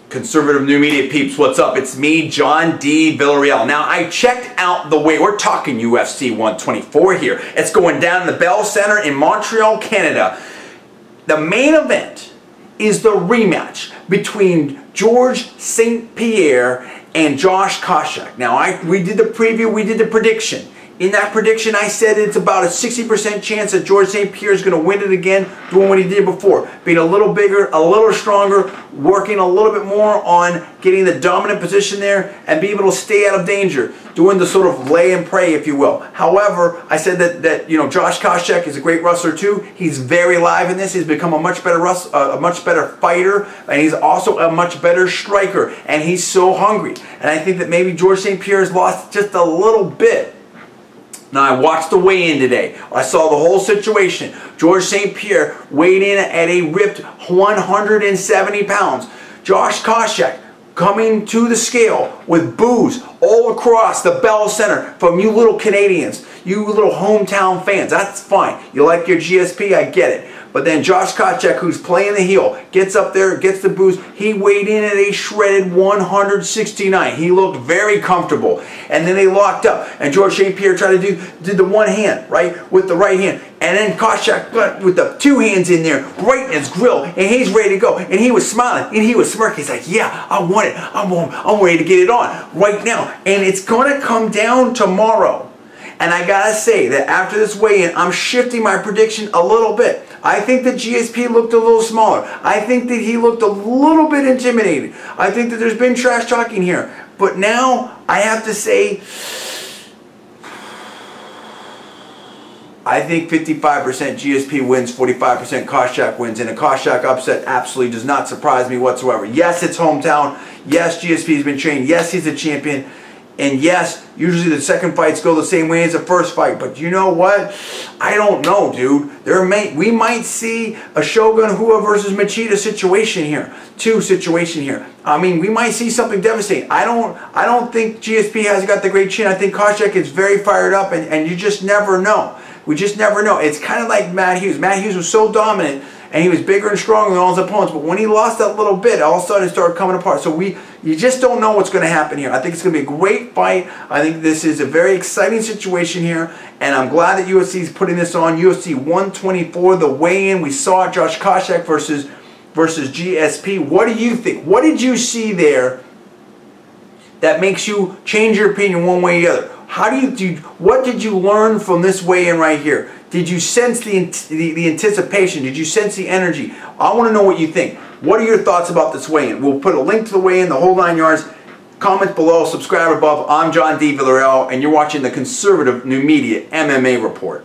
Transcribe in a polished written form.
Conservative New Media peeps, what's up? It's me, John D. Villarreal. Now, I checked out the way, we're talking UFC 124 here. It's going down in the Bell Center in Montreal, Canada. The main event is the rematch between George St. Pierre and Josh Koscheck. Now, we did the preview, we did the prediction. In that prediction, I said it's about a 60% chance that George St. Pierre is going to win it again, doing what he did before. Being a little bigger, a little stronger, working a little bit more on getting the dominant position there and be able to stay out of danger. Doing the sort of lay and pray, if you will. However, I said that you know, Josh Koscheck is a great wrestler too. He's very live in this. He's become a much better fighter, and he's also a much better striker. And he's so hungry. And I think that maybe George St. Pierre has lost just a little bit. Now, I watched the weigh-in today. I saw the whole situation. George St. Pierre weighed in at a ripped 170 pounds. Josh Koscheck coming to the scale with boos all across the Bell Center from you little Canadians, you little hometown fans. That's fine. You like your GSP, I get it. But then Josh Koscheck, who's playing the heel, gets up there, gets the boos. He weighed in at a shredded 169. He looked very comfortable. And then they locked up. And George St. Pierre tried to did the one hand, right, with the right hand. And then Koscheck got with the two hands in there, right in his grill, and he's ready to go. And he was smiling, and he was smirking. He's like, yeah, I want it. I'm ready to get it on right now. And it's going to come down tomorrow. And I gotta say that after this weigh-in, I'm shifting my prediction a little bit. I think that GSP looked a little smaller. I think that he looked a little bit intimidated. I think that there's been trash talking here. But now, I have to say, I think 55% GSP wins, 45% Koscheck wins, and a Koscheck upset absolutely does not surprise me whatsoever. Yes, it's hometown. Yes, GSP has been trained. Yes, he's a champion. And yes, usually the second fights go the same way as the first fight. But you know what? I don't know, dude. We might see a Shogun Rua versus Machida situation here. Situation here. I mean, we might see something devastating. I don't think GSP has got the great chin. I think Koscheck is very fired up, and you just never know. We just never know. It's kind of like Matt Hughes. Matt Hughes was so dominant, and he was bigger and stronger than all his opponents. But when he lost that little bit, all of a sudden it started coming apart. So you just don't know what's going to happen here. I think it's going to be a great fight. I think this is a very exciting situation here. And I'm glad that UFC is putting this on. UFC 124, the weigh-in. We saw Josh Koscheck versus GSP. What do you think? What did you see there that makes you change your opinion one way or the other? What did you learn from this weigh-in right here? Did you sense the anticipation? Did you sense the energy? I want to know what you think. What are your thoughts about this weigh-in? We'll put a link to the weigh-in, the whole 9 yards. Comment below, subscribe above. I'm John D. Villarreal, and you're watching the Conservative New Media MMA Report.